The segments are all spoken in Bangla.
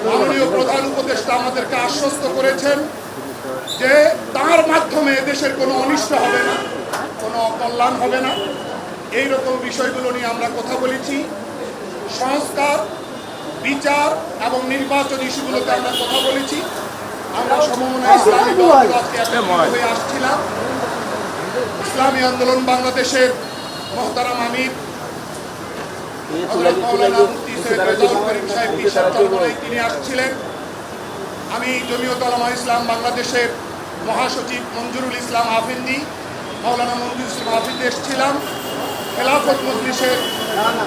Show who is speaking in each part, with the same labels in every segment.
Speaker 1: মাননীয় প্রধান উপদেষ্টা আমাদেরকে আশ্বস্ত করেছেন যে তার মাধ্যমে দেশের কোনো অনিষ্ট হবে না, কোনো অকল্যাণ হবে না। এইরকম বিষয়গুলো নিয়ে আমরা কথা বলেছি। সংস্কার, বিচার এবং নির্বাচন ইস্যুগুলোতে আমরা কথা বলেছি। আমরা সমন্বয় ইসলামী দলগুলো আজকে একত্রিত হয়ে আসছিলাম। ইসলামী আন্দোলন বাংলাদেশের মোহতারাম আমির তিনি আসছিলেন। আমি জমিয়ত উলামা ইসলাম বাংলাদেশের মহাসচিব মঞ্জুরুল ইসলাম আফিন্দি, মাওলানা মঞ্জুর ইসলাম আফিন্দি এসেছিলাম। খেলাফত মজলিসের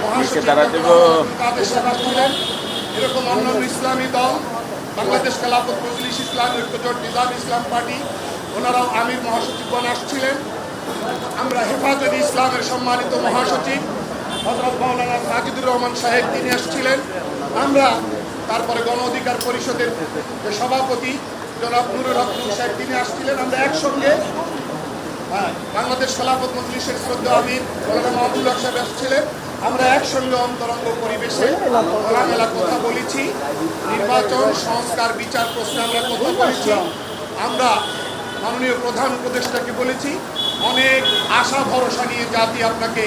Speaker 1: মহাসচিব কাদের সাহেব আসছিলেন। এরকম অন্যান্য ইসলামী দল, বাংলাদেশ খেলাফত মজলিস ইসলাম ঐক্যজোট নিজাম ইসলাম পার্টি, ওনারাও আমির মহাসচিবগণ আসছিলেন। আমরা হেফাজতে ইসলামের সম্মানিত মহাসচিব হযরত মাওলানা সাজিদুর রহমান সাহেব তিনি আসছিলেন। আমরা তারপরে গণ অধিকার পরিষদের যে সভাপতি জনাব নুরুল হক নূর সাহেব তিনি আসছিলেন। আমরা একসঙ্গে বাংলাদেশ খেলাফত মজলিসের শ্রদ্ধেয় আমির মাওলানা মাহবুবুল হক সাহেব আসছিলেন। আমরা একসঙ্গে অন্তরঙ্গ পরিবেশে খোলামেলা কথা বলেছি। নির্বাচন, সংস্কার, বিচার প্রশ্নে আমরা কথা বলেছি। আমরা মাননীয় প্রধান উপদেষ্টাকে বলেছি, অনেক আশা ভরসা নিয়ে জাতি আপনাকে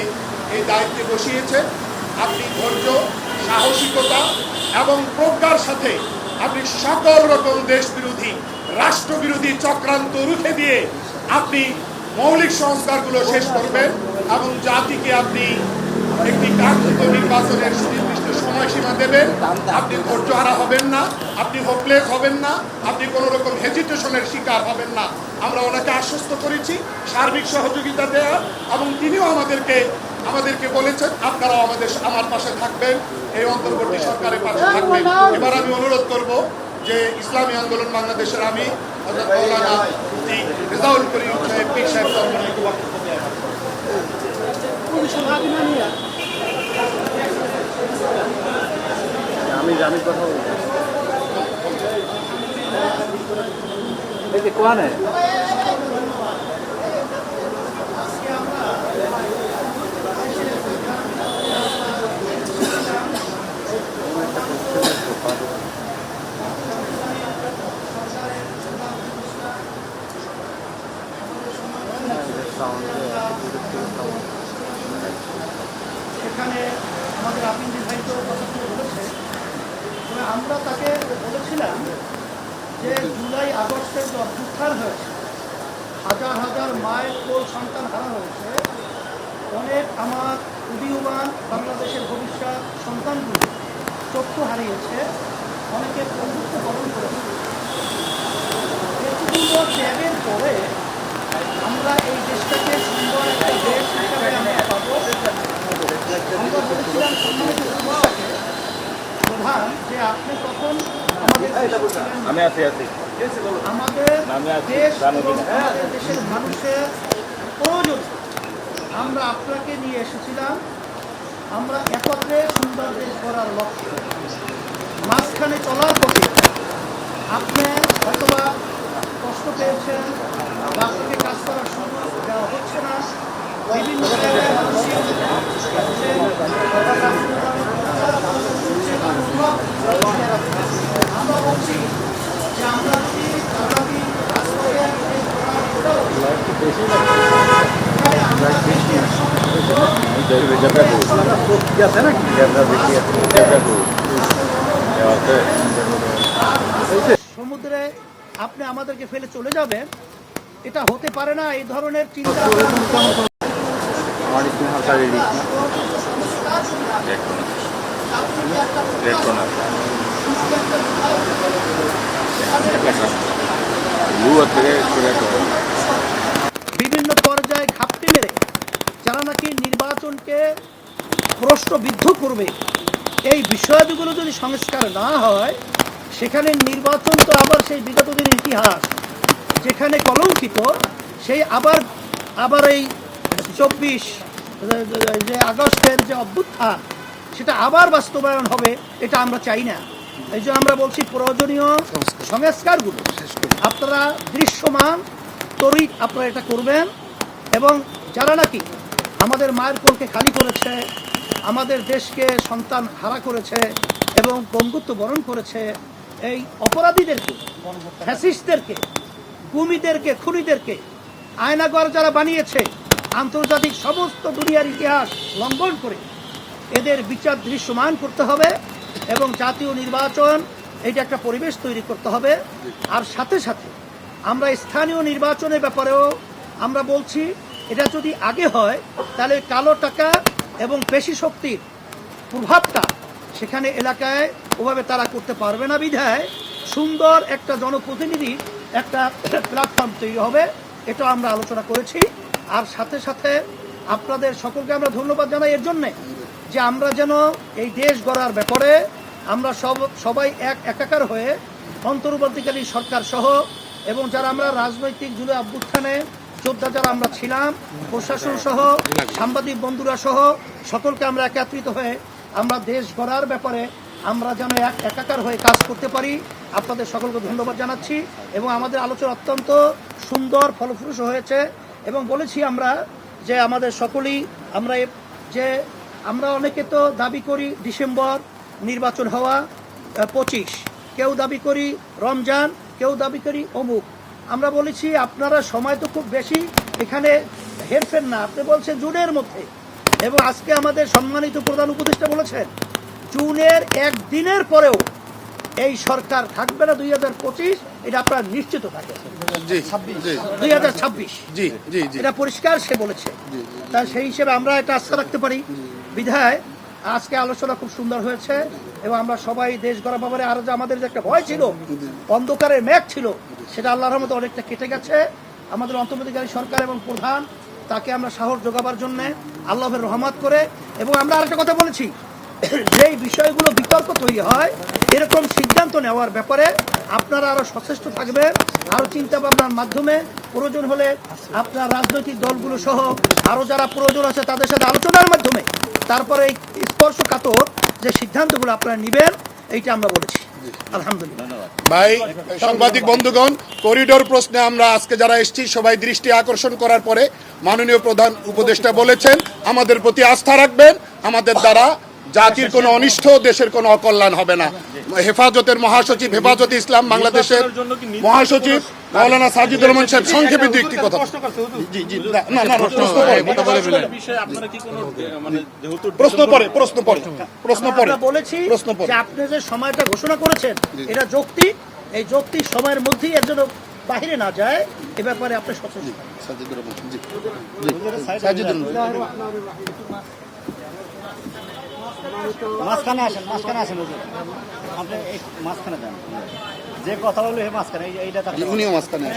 Speaker 1: এই দায়িত্বে বসিয়েছে। আপনি ধৈর্য, সাহসিকতা এবং প্রজ্ঞার সাথে আপনি সকল রকম দেশ বিরোধী, রাষ্ট্রবিরোধী চক্রান্ত রুখে দিয়ে আপনি মৌলিক সংস্কারগুলো শেষ করবেন এবং জাতিকে আপনি একটি কাঙ্ক্ষিত নির্বাচনের সুনির্দিষ্ট সময়সীমা দেবেন। আপনি ধৈর্যহারা হবেন না, আপনি হোপলেস হবেন না, আপনি কোনো রকম হেজিটেশনের শিকার হবেন না। আমরা ওনাকে আশ্বস্ত করেছি সার্বিক সহযোগিতা দেওয়া, এবং তিনিও আমাদেরকে বলেছেন আপনারাও আমার পাশে থাকবেন, এই অন্তর্বর্তী সরকারের পাশে থাকবেন। এবার আমি অনুরোধ করব যে ইসলামী আন্দোলন বাংলাদেশের আমি হযরত মাওলানা মুফতি রেজাউল করিম সাহেব পীর সাহেব সম্মানিত বক্তব্য দেন।
Speaker 2: আমি কথা বলবো এই যে কোয়ানে
Speaker 3: সেখানে আমাদের আপিন্দি ভাই তো কথা বলেছে। আমরা তাকে বলেছিলাম যে জুলাই আগস্টের যে অভ্যুত্থান হয়েছে, হাজার হাজার মায়ের কোল সন্তান হারা হয়েছে, অনেক আমার উদীয়মান বাংলাদেশের ভবিষ্যৎ সন্তানগুলো চক্ষু হারিয়েছে, অনেকে বন্ধুত্ব বরণ করেছে। এতগুলো ত্যাগের পরে আমরা এই দেশটাকে সুন্দর একটা দেশ হিসাবে আমরা পাবো। আমরা বলেছিলাম সম্মানিত উপদেষ্টাকে প্রধান যে আপনি তখন আমাদের দেশ আমাদের দেশের মানুষের প্রয়োজন আমরা আপনাকে নিয়ে এসেছিলাম। আমরা একত্রে সুন্দর দেশ গড়ার লক্ষ্যে মাঝখানে চলার পথে আপনি হয়তোবা কষ্ট পেয়েছেন, আপনাকে কাজ করার সুযোগ দেওয়া হচ্ছে না, বিভিন্ন জায়গায় আমরা বলছি যে আমরা যদি আগামী সমুদ্রে আপনি আমাদেরকে ফেলে চলে যাবেন, এটা হতে পারে না। এই ধরনের চিন্তা বিভিন্ন পর্যায়ে ঘাপটি মেরে যারা নাকি নির্বাচনকে প্রশ্নবিদ্ধ করবে, এই বিষয়গুলো যদি সংস্কার না হয়, সেখানে নির্বাচন তো আবার সেই বিগত দিনের ইতিহাস যেখানে কলঙ্কিত, সেই আবার এই 24 যে আগস্টের যে অভ্যুত্থান সেটা আবার বাস্তবায়ন হবে, এটা আমরা চাই না। এই জন্য আমরা বলছি প্রয়োজনীয় সংস্কারগুলো আপনারা দৃশ্যমান তরিত আপনারা এটা করবেন, এবং যারা নাকি আমাদের মায়ের কোলকে খালি করেছে, আমাদের দেশকে সন্তান হারা করেছে এবং এবং বন্ধুত্ব বরণ করেছে এই অপরাধীদেরকে, ফ্যাসিস্টদেরকে, গুমিদেরকে, খুনিদেরকে, আয়নাঘর যারা বানিয়েছে আন্তর্জাতিক সমস্ত দুনিয়ার ইতিহাস লঙ্ঘন করে এদের বিচার দৃশ্যমান করতে হবে এবং জাতীয় নির্বাচন এইটা একটা পরিবেশ তৈরি করতে হবে। আর সাথে সাথে আমরা স্থানীয় নির্বাচনের ব্যাপারেও আমরা বলছি, এটা যদি আগে হয় তাহলে কালো টাকা এবং পেশি শক্তির প্রভাবটা সেখানে এলাকায় ওভাবে তারা করতে পারবে না, বিধায় সুন্দর একটা জনপ্রতিনিধি একটা প্ল্যাটফর্ম তৈরি হবে, এটা আমরা আলোচনা করেছি। আর সাথে সাথে আপনাদের সকলকে আমরা ধন্যবাদ জানাই এর জন্যে যে আমরা যেন এই দেশ গড়ার ব্যাপারে আমরা সবাই একাকার হয়ে অন্তর্বর্তীকালীন সরকার সহ এবং যারা আমরা রাজনৈতিক জুড়ে অভ্যুত্থানে যোদ্ধা যারা আমরা ছিলাম, প্রশাসন সহ, সাংবাদিক বন্ধুরা সহ সকলকে আমরা একত্রিত হয়ে আমরা দেশ গড়ার ব্যাপারে আমরা যেন একাকার হয়ে কাজ করতে পারি। আপনাদের সকলকে ধন্যবাদ জানাচ্ছি এবং আমাদের আলোচনা অত্যন্ত সুন্দর ফলপ্রসূ হয়েছে এবং বলেছি আমরা যে আমাদের সকলেই আমরা অনেকে তো দাবি করি ডিসেম্বর নির্বাচন হওয়া 25, কেউ দাবি করি রমজান, কেউ দাবি করি অমুক। আমরা বলেছি আপনারা সময় তো খুব বেশি এখানে হেরফের না, আপনি বলছেন জুনের মধ্যে, এবং আজকে আমাদের সম্মানিত প্রধান উপদেষ্টা বলেছেন জুনের একদিনের পরেও এই সরকার থাকবে না 2025, এটা আপনারা নিশ্চিত থাকেন। 2026 এটা পরিষ্কার সে বলেছে, তা সেই হিসেবে আমরা এটা আস্থা রাখতে পারি। বিধায় আজকে আলোচনা খুব সুন্দর হয়েছে এবং আমরা সবাই দেশ গড়া ব্যাপারে আর যে আমাদের যে একটা ভয় ছিল, অন্ধকারের মেঘ ছিল, সেটা আল্লাহর রহমতে অনেকটা কেটে গেছে। আমাদের অন্তর্বর্তীকালীন সরকার এবং প্রধান তাকে আমরা সাহস যোগাবার জন্য আল্লাহের রহমত করে, এবং আমরা আরেকটা কথা বলেছি, যেই বিষয়গুলো বিতর্ক তৈরি হয় এরকম সিদ্ধান্ত নেওয়ার ব্যাপারে আপনারা আরো সচেষ্ট থাকবেন, আরো চিন্তা ভাবনার মাধ্যমে প্রয়োজন হলে আপনার রাজনৈতিক দলগুলো সহ আরো যারা প্রয়োজন আছে তাদের সাথে আলোচনার মাধ্যমে তারপরে এই স্পর্শকাতর যে সিদ্ধান্তগুলো আপনারা নেবেন, এইটা আমরা বলেছি। আলহামদুলিল্লাহ
Speaker 1: ভাই, সাংবাদিক বন্ধুগণ, করিডোর প্রশ্নে আমরা আজকে যারা এসেছি সবাই দৃষ্টি আকর্ষণ করার পরে মাননীয় প্রধান উপদেষ্টা বলেছেন আমাদের প্রতি আস্থা রাখবেন, আমাদের দ্বারা জাতির কোনো অনিষ্ট, দেশের কোনো অকল্যাণ হবে না। হেফাজতের মহাসচিব, হেফাজতে ইসলাম বাংলাদেশের মহাসচিব মাওলানা সাজিদুর রহমান সাহেব সংক্ষেপে দু একটি কথা।
Speaker 3: বলেছি যে আপনি যে সময়টা ঘোষণা করেছেন এটা যৌক্তিক, এই যৌক্তিক সময়ের মধ্যেই এর জন্য বাহিরে না যায় এ ব্যাপারে আপনি সচেতন।
Speaker 2: মাঝখানে আসেন আপনি মাঝখানে যান, যে কথা বললো মাঝখানে এইটা
Speaker 1: উনিও মাঝখানে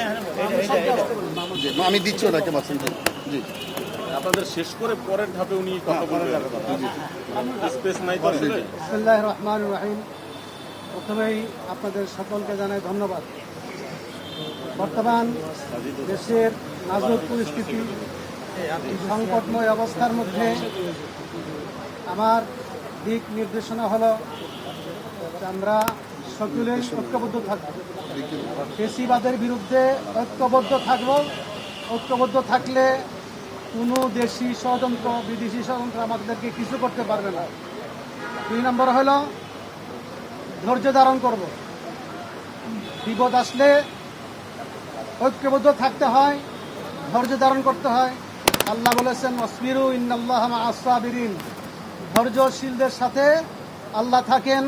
Speaker 1: আমি দিচ্ছি ওটাকে মাঝখানে। জি,
Speaker 4: আপনাদের শেষ করে পরের ধাপে উনি কথা বলবেন, স্পেস নাই তো আসলে।
Speaker 5: বিসমিল্লাহির রহমানির রহিম। প্রথমেই আপনাদের সকলকে জানাই ধন্যবাদ। বর্তমান দেশের নাজুক পরিস্থিতি, সংকটময় অবস্থার মধ্যে আমার দিক নির্দেশনা হলো আমরা সকলেই ঐক্যবদ্ধ থাকব, ফ্যাসিবাদের বিরুদ্ধে ঐক্যবদ্ধ থাকব। ঐক্যবদ্ধ থাকলে কোনো দেশি ষড়যন্ত্র, বিদেশি ষড়যন্ত্র আমাদেরকে কিছু করতে পারবে না। 2 নম্বর হলো ধৈর্য ধারণ করব। বিপদ আসলে ঐক্যবদ্ধ থাকতে হয়, ধৈর্য ধারণ করতে হয়। আল্লাহ বলেছেন ওয়াসবিরু ইন্নাল্লাহা মা'আস সাবিরিন, ধৈর্যশীলদের সাথে আল্লাহ থাকেন,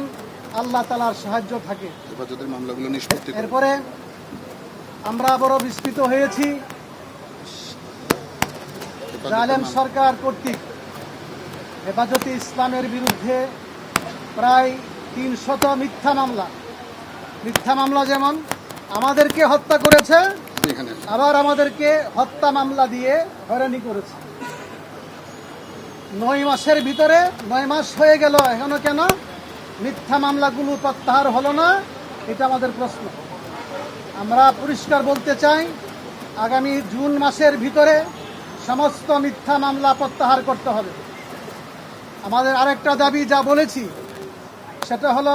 Speaker 5: আল্লাহ তাআলার সাহায্য থাকে।
Speaker 1: হেফাজতের মামলাগুলো নিষ্পত্তি।
Speaker 5: এরপরে আমরা বড় বিস্মিত হয়েছি জালেম সরকার কর্তৃক হেফাজতে ইসলামের বিরুদ্ধে প্রায় 300 মিথ্যা মামলা, যেমন আমাদেরকে হত্যা করেছে, আবার আমাদেরকে হত্যা মামলা দিয়ে হয়রানি করেছে। 9 মাসের ভিতরে 9 মাস হয়ে গেল, এখনো কেন মিথ্যা মামলাগুলো প্রত্যাহার হলো না? এটা আমাদের প্রশ্ন। আমরা পরিষ্কার বলতে চাই, আগামী জুন মাসের ভিতরে সমস্ত মিথ্যা মামলা প্রত্যাহার করতে হবে। আমাদের আরেকটা দাবি যা বলেছি সেটা হলো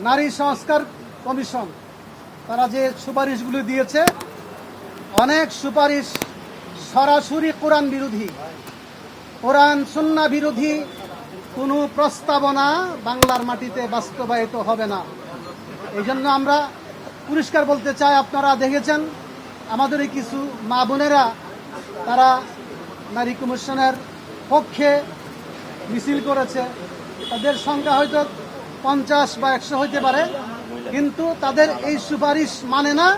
Speaker 5: নারী সংস্কার কমিশন, তারা যে সুপারিশগুলো দিয়েছে, অনেক সুপারিশ সরাসরি কোরআন বিরোধী, কোরআন সুন্নাহ বিরোধী কোনো প্রস্তাবনা বাংলার মাটিতে বাস্তবায়িত হবে না। এই জন্য আমরা পরিষ্কার বলতে চাই, আপনারা দেখেছেন আমাদের কিছু মা বোনেরা তারা নারী কমিশনের পক্ষে মিছিল করেছে। তাদের সংখ্যা হয়তো 50 বা 100 হইতে পারে, কিন্তু তাদের এই সুপারিশ মানে না।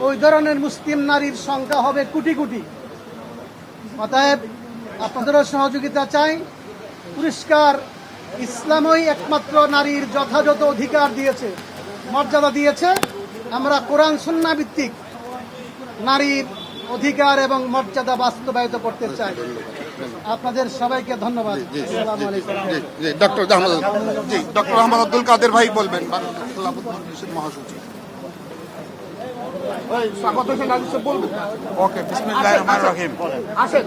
Speaker 5: ওই ধরনের মুসলিম নারীর সংখ্যা হবে কোটি কোটি। অতএব আপনাদেরও সহযোগিতা চাই। পরিষ্কার ইসলামই একমাত্র নারীর যথাযথ অধিকার দিয়েছে, মর্যাদা দিয়েছে। আমরা কোরআন সুন্নাহ ভিত্তিক নারীর অধিকার এবং মর্যাদা বাস্তবায়িত করতে চাই। আপনাদের সবাইকে ধন্যবাদ। আসসালামু আলাইকুম।
Speaker 1: ডক্টর আহমদ আব্দুল কাদের ভাই বলবেন, খেলাফত মজলিসের মহাসচিব। স্বাগত হোসেন রাজু সাহেব বলবেন। ওকে, বিসমিল্লাহির রহমানির রহিম। আসেন।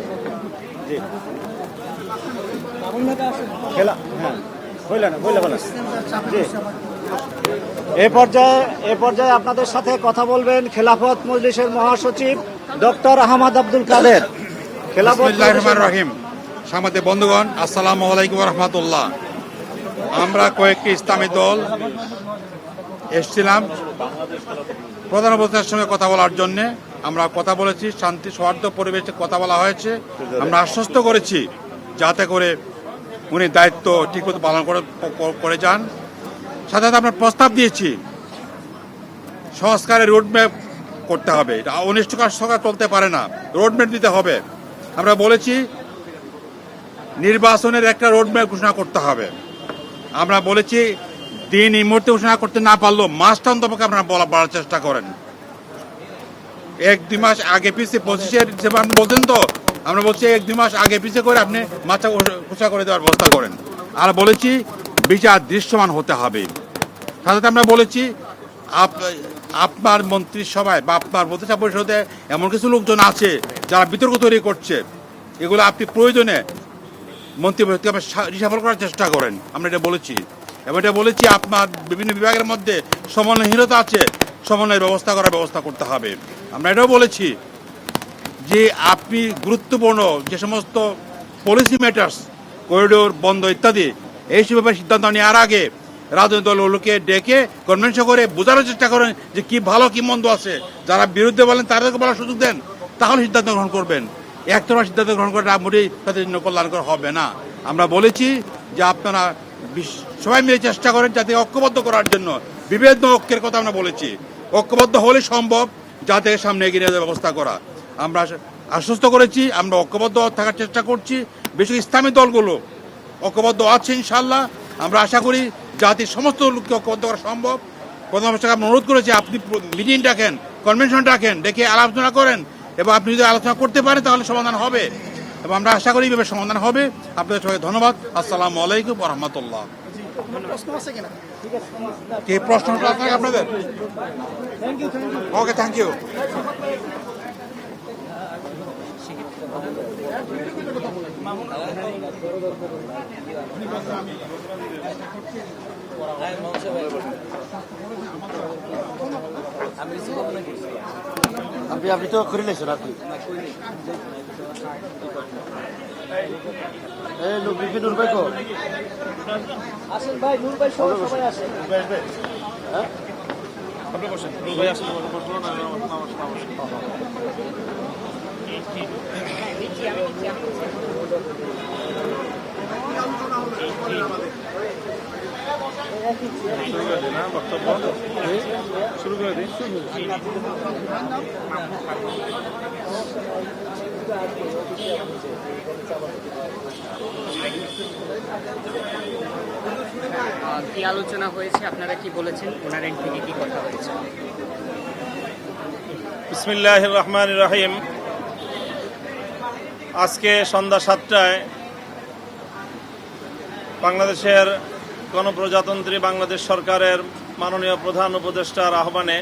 Speaker 2: এ পর্যায়ে আপনাদের সাথে কথা বলবেন খেলাফত মজলিসের মহাসচিব ডক্টর আহমদ আব্দুল কাদের।
Speaker 6: বিসমিল্লাহির রহমানির রহিম। সাংবাদিক বন্ধুগণ, আসসালামু আলাইকুম ওয়া রাহমাতুল্লাহ। আমরা কয়েকটি ইসলামী দল এসেছিলাম প্রধান উপদেষ্টার সঙ্গে কথা বলার জন্য। আমরা কথা বলেছি, শান্তি সৌহার্দ্য পরিবেশে কথা বলা হয়েছে। আমরা আশ্বস্ত করেছি যাতে করে উনি দায়িত্ব ঠিকমতো পালন করে যান। সাথে সাথে আমরা প্রস্তাব দিয়েছি সংস্কারের রোডম্যাপ করতে হবে। এটা অনিষ্টকার সরকার চলতে পারে না, রোডম্যাপ দিতে হবে। আমরা বলেছি নির্বাচনের একটা রোডম্যাপ ঘোষণা করতে হবে। আমরা বলেছি দিন এই মুহূর্তে ঘোষণা করতে না পারলেও মাসটা অন্তপক্ষে আপনারা বলার চেষ্টা করেন। 1-2 মাস আগে পিছিয়ে 25 ডিসেম্বর আপনি বলছেন তো, আমরা বলছি 1-2 মাস আগে পিছিয়ে করে আপনি মাসটা ঘোষণা করে দেওয়ার ব্যবস্থা করেন। আর বলেছি বিচার দৃশ্যমান হতে হবে। সাথে আমরা বলেছি আপনার মন্ত্রিসভায় বা আপনার প্রতিষ্ঠা পরিষদে এমন কিছু লোকজন আছে যারা বিতর্ক তৈরি করছে, এগুলো আপনি প্রয়োজনে মন্ত্রিপরিষদকে রিসাফল করার চেষ্টা করেন। আমরা এটা বলেছি এবং এটা বলেছি আপনার বিভিন্ন বিভাগের মধ্যে সমন্বয়হীনতা আছে, সমন্বয়ের ব্যবস্থা করতে হবে। আমরা এটাও বলেছি যে আপনি গুরুত্বপূর্ণ যে সমস্ত পলিসি ম্যাটার্স, করিডোর বন্ধ ইত্যাদি, এইসব ব্যাপারে সিদ্ধান্ত নেওয়ার আগে রাজনৈতিক দলগুলোকে ডেকে কনভেনশন করে বোঝানোর চেষ্টা করেন যে কি ভালো কি মন্দ আছে। যারা বিরুদ্ধে বলেন তাদেরকে বলার সুযোগ দেন, তাহলে সিদ্ধান্ত গ্রহণ করবেন। একতরফা সিদ্ধান্ত গ্রহণ করা মোটেই তাদের জন্য কল্যাণকর হবে না। আমরা বলেছি যে আপনারা সবাই মিলে চেষ্টা করেন যাতে ঐক্যবদ্ধ করার জন্য। বিভেদ ঐক্যের কথা আমরা বলেছি, ঐক্যবদ্ধ হলে সম্ভব যাতে সামনে এগিয়ে নিয়ে ব্যবস্থা করা। আমরা আশ্বস্ত করেছি আমরা ঐক্যবদ্ধ থাকার চেষ্টা করছি। বিশেষ ইসলামী দলগুলো ঐক্যবদ্ধ আছে ইনশাল্লাহ। আমরা আশা করি জাতির সমস্ত লোককে ঐক্যবদ্ধ করা সম্ভব। প্রধানমন্ত্রীকে আমরা অনুরোধ করেছি আপনি মিটিং ডাকেন, কনভেনশন ডাকেন, ডেকে আলোচনা করেন এবং আপনি যদি আলোচনা করতে পারেন তাহলে সমাধান হবে এবং আমরা আশা করি এইভাবে সমাধান হবে। আপনাদের সবাই ধন্যবাদ। আসসালামু আলাইকুম ওয়া রাহমাতুল্লাহ। কি প্রশ্নটা আছে আপনাদের? ওকে, থ্যাংক ইউ।
Speaker 2: আপনি তো করে লেছেন আপনি নূর ভাই কো আসেন ভাই, নূর ভাই সবাই আসেন। হ্যাঁ
Speaker 4: আপনি বসেন, ভাই আসেন। শুরু করে দিন।
Speaker 7: কি আলোচনা হয়েছে, আপনারা কি বলেছেন, ওনার এন্ড থেকে কি কথা হয়েছে?
Speaker 4: বিসমিল্লাহির রহমানির রহিম। আজকে সন্ধ্যা 7টায় বাংলাদেশের গণপ্রজাতন্ত্রী বাংলাদেশ সরকারের মাননীয় প্রধান উপদেষ্টার আহ্বানে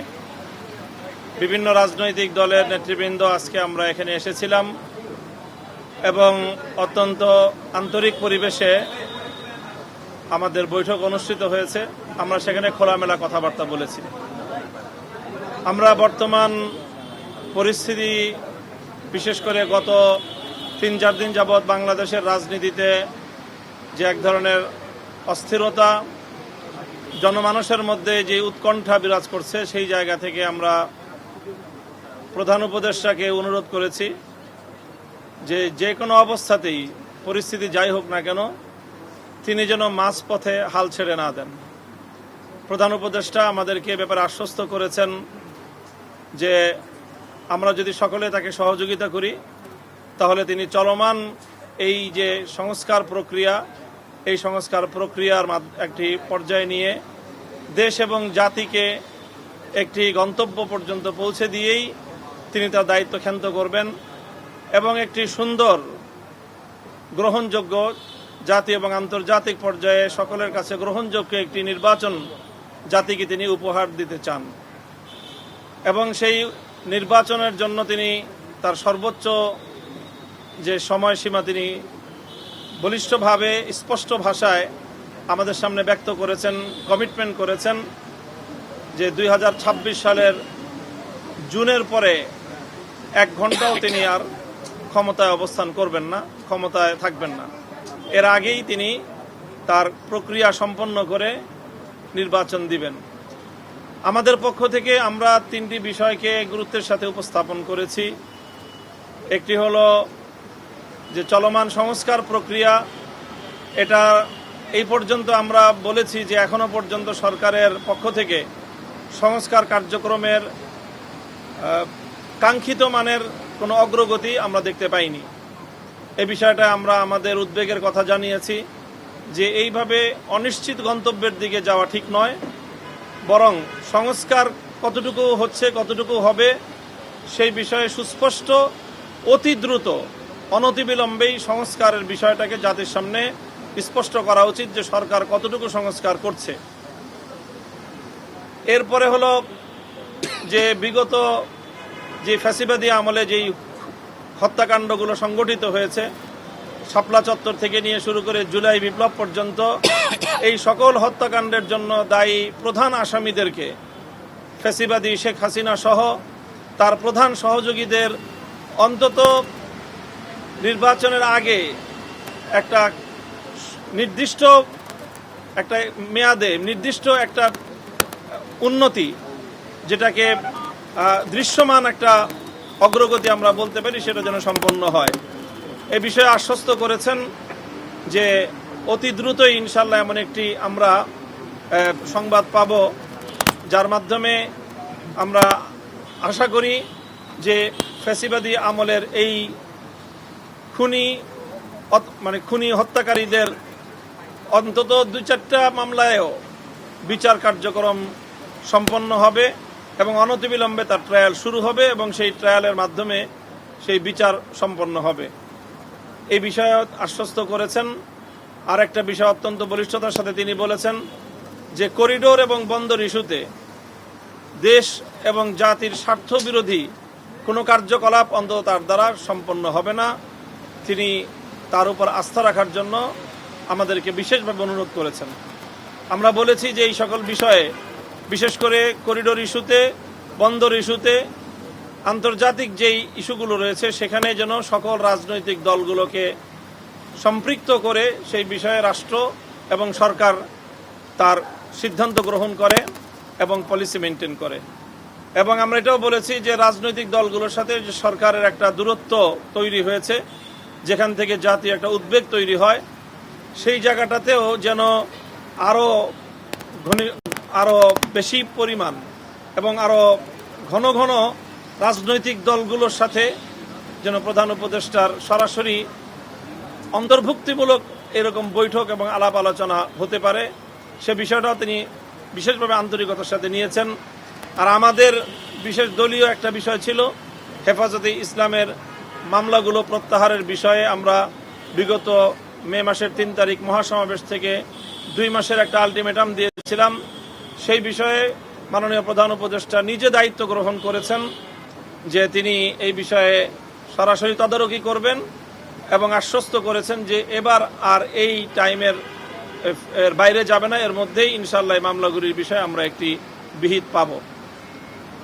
Speaker 4: বিভিন্ন রাজনৈতিক দলের নেতৃবৃন্দ আজকে আমরা এখানে এসেছিলাম এবং অত্যন্ত আন্তরিক পরিবেশে আমাদের বৈঠক অনুষ্ঠিত হয়েছে। আমরা সেখানে খোলামেলা কথাবার্তা বলেছি। আমরা বর্তমান পরিস্থিতি, বিশেষ করে গত 3-4 দিন যাবৎ বাংলাদেশের রাজনীতিতে
Speaker 8: যে এক ধরনের অস্থিরতা জনমানুষের মধ্যে যে উৎকণ্ঠা বিরাজ করছে, সেই জায়গা থেকে আমরা প্রধান উপদেষ্টাকে অনুরোধ করেছি যে যে কোনো অবস্থাতেই পরিস্থিতি যাই হোক না কেন তিনি যেন মাঝপথে হাল ছেড়ে না দেন। প্রধান উপদেষ্টা আমাদেরকে এ ব্যাপারে আশ্বস্ত করেছেন যে আমরা যদি সকলে তাকে সহযোগিতা করি তাহলে তিনি চলমান এই যে সংস্কার প্রক্রিয়া, এই সংস্কার প্রক্রিয়ার একটি পর্যায়ে নিয়ে দেশ এবং জাতিকে একটি গন্তব্য পর্যন্ত পৌঁছে দিয়েই তিনি তার দায়িত্ব ক্ষান্ত করবেন এবং একটি সুন্দর গ্রহণযোগ্য জাতি এবং আন্তর্জাতিক পর্যায়ে সকলের কাছে গ্রহণযোগ্য একটি নির্বাচন জাতিকে তিনি উপহার দিতে চান এবং সেই নির্বাচনের জন্য তিনি তার সর্বোচ্চ যে সময়সীমা তিনি বলিষ্ঠভাবে স্পষ্ট ভাষায় আমাদের সামনে ব্যক্ত করেছেন, কমিটমেন্ট করেছেন যে 2026 সালের জুনের পরে 1 ঘন্টাও তিনি আর ক্ষমতায় অবস্থান করবেন না, ক্ষমতায় থাকবেন না। এর আগেই তিনি তার প্রক্রিয়া সম্পন্ন করে নির্বাচন দিবেন। আমাদের পক্ষ থেকে আমরা 3টি বিষয়কে গুরুত্বের সাথে উপস্থাপন করেছি। একটি হলো যে চলমান সংস্কার প্রক্রিয়া, এটা এই পর্যন্ত আমরা বলেছি যে এখনো পর্যন্ত সরকারের পক্ষ থেকে সংস্কার কার্যক্রমের কাঙ্ক্ষিত মানের কোনো অগ্রগতি আমরা দেখতে পাইনি। এই বিষয়টা আমরা আমাদের উদ্বেগের কথা জানিয়েছি যে এইভাবে অনিশ্চিত গন্তব্যের দিকে যাওয়া ঠিক নয়, বরং সংস্কার কতটুকু হচ্ছে, কতটুকু হবে সেই বিষয়ে সুস্পষ্ট, অতি দ্রুত, অনতিবিলম্বেই সংস্কারের বিষয়টাকে জাতির সামনে স্পষ্ট করা উচিত যে সরকার কতটুকু সংস্কার করছে। এরপরে হলো যে বিগত যে ফ্যাসিবাদী আমলে যেই হত্যাকাণ্ডগুলো সংগঠিত হয়েছে, শাপলা চত্বর থেকে নিয়ে শুরু করে জুলাই বিপ্লব পর্যন্ত, এই সকল হত্যাকাণ্ডের জন্য দায়ী প্রধান আসামিদেরকে, ফ্যাসিবাদী শেখ হাসিনা সহ তার প্রধান সহযোগীদের অন্তত নির্বাচনের আগে একটা নির্দিষ্ট একটা মেয়াদে নির্দিষ্ট একটা উন্নতি, যেটাকে দৃশ্যমান একটা অগ্রগতি আমরা বলতে পারি, সেটা যেন সম্পন্ন হয়। এ বিষয়ে আশ্বস্ত করেছেন যে অতি দ্রুতই ইনশাল্লাহ এমন একটি আমরা সংবাদ পাব যার মাধ্যমে আমরা আশা করি যে ফ্যাসিবাদী আমলের এই খুনি হত্যাকারীদের অন্তত 2-4টা মামলায়ও বিচার কার্যক্রম সম্পন্ন হবে এবং অনতিবিলম্বে তার ট্রায়াল শুরু হবে এবং সেই ট্রায়ালের মাধ্যমে সেই বিচার সম্পন্ন হবে। এই বিষয়ে আশ্বস্ত করেছেন। আর একটা বিষয় অত্যন্ত বলিষ্ঠতার সাথে তিনি বলেছেন যে করিডোর এবং বন্দর ইস্যুতে দেশ এবং জাতির স্বার্থ বিরোধী কোনো কার্যকলাপ অন্তত তার দ্বারা সম্পন্ন হবে না। তিনি তার উপর আস্থা রাখার জন্য আমাদেরকে বিশেষভাবে অনুরোধ করেছেন। আমরা বলেছি যে এই সকল বিষয়ে, বিশেষ করে করিডোর ইস্যুতে, বন্দর ইস্যুতে, আন্তর্জাতিক যেই ইস্যুগুলো রয়েছে সেখানে যেন সকল রাজনৈতিক দলগুলোকে সম্পৃক্ত করে সেই বিষয়ে রাষ্ট্র এবং সরকার তার সিদ্ধান্ত গ্রহণ করে এবং পলিসি মেনটেন করে। এবং আমরা এটাও বলেছি যে রাজনৈতিক দলগুলোর সাথে যে সরকারের একটা দূরত্ব তৈরি হয়েছে, যেখান থেকে জাতীয় একটা উদ্বেগ তৈরি হয়, সেই জায়গাটাতেও যেন আরো বেশি পরিমাণ এবং আরো ঘন ঘন রাজনৈতিক দলগুলোর সাথে যেন প্রধান উপদেষ্টার সরাসরি অন্তর্ভুক্তিমূলক এরকম বৈঠক এবং আলাপ আলোচনা হতে পারে, সে বিষয়টাও তিনি বিশেষভাবে আন্তরিকতার সাথে নিয়েছেন। আর আমাদের বিশেষ দলীয় একটা বিষয় ছিল হেফাজতে ইসলামের মামলাগুলো প্রত্যাহারের বিষয়ে। আমরা বিগত মে মাসের 3 তারিখ মহাসমাবেশ থেকে 2 মাসের একটা আলটিমেটাম দিয়েছিলাম। সেই বিষয়ে মাননীয় প্রধান উপদেষ্টা নিজে দায়িত্ব গ্রহণ করেছেন যে তিনি এই বিষয়ে সরাসরি তদারকি করবেন এবং আশ্বস্ত করেছেন যে এবার আর এই টাইমের বাইরে যাবে না, এর মধ্যেই ইনশাআল্লাহ মামলাগুলির বিষয়ে আমরা একটি বিহিত পাব।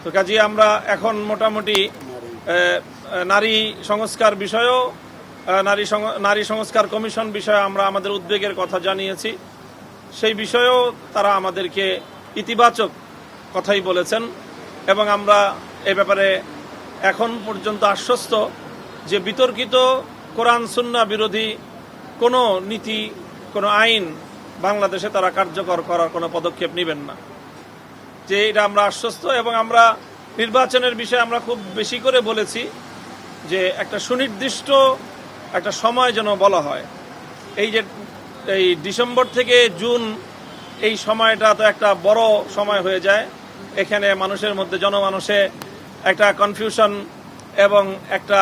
Speaker 8: তো কাজে আমরা এখন মোটামুটি নারী সংস্কার বিষয়েও নারী সংস্কার কমিশন বিষয়ে আমরা আমাদের উদ্বেগের কথা জানিয়েছি। সেই বিষয়েও তারা আমাদেরকে ইতিবাচক কথাই বলেছেন এবং আমরা এ ব্যাপারে এখন পর্যন্ত আশ্বস্ত যে বিতর্কিত কোরআন সুন্নাহ বিরোধী কোনো নীতি, কোনো আইন বাংলাদেশে তারা কার্যকর করার কোনো পদক্ষেপ নেবেন না, যে এটা আমরা আশ্বস্ত। এবং আমরা নির্বাচনের বিষয়ে আমরা খুব বেশি করে বলেছি যে একটা সুনির্দিষ্ট একটা সময় যেন বলা হয়। এই ডিসেম্বর থেকে জুন এই সময়টা তো একটা বড় সময় হয়ে যায়। এখানে মানুষের মধ্যে, জনমানসে একটা কনফিউশন এবং একটা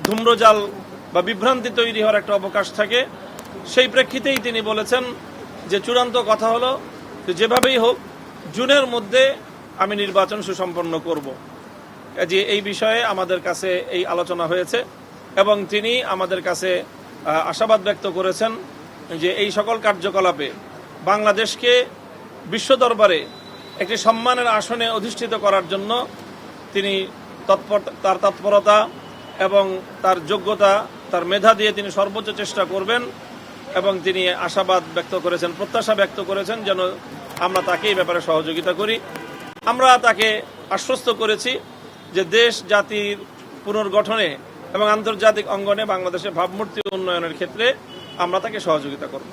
Speaker 8: ধূম্রজাল বা বিভ্রান্তি তৈরি হওয়ার একটা অবকাশ থাকে। সেই প্রেক্ষিতেই তিনি বলেছেন যে চূড়ান্ত কথা হলো যেভাবেই হোক জুনের মধ্যে আমি নির্বাচন সুসম্পন্ন করব। যে এই বিষয়ে আমাদের কাছে এই আলোচনা হয়েছে এবং তিনি আমাদের কাছে আশাবাদ ব্যক্ত করেছেন যে এই সকল কার্যকলাপে বাংলাদেশকে বিশ্ব দরবারে একটি সম্মানের আসনে অধিষ্ঠিত করার জন্য তিনি তার তৎপরতা এবং তার যোগ্যতা, তার মেধা দিয়ে তিনি সর্বোচ্চ চেষ্টা করবেন এবং তিনি আশাবাদ ব্যক্ত করেছেন, প্রত্যাশা ব্যক্ত করেছেন যেন আমরা তাকে এই ব্যাপারে সহযোগিতা করি। আমরা তাকে আশ্বস্ত করেছি যে দেশ জাতির পুনর্গঠনে এবং আন্তর্জাতিক অঙ্গনে বাংলাদেশের ভাবমূর্তি উন্নয়নের ক্ষেত্রে আমরা তাকে সহযোগিতা করব।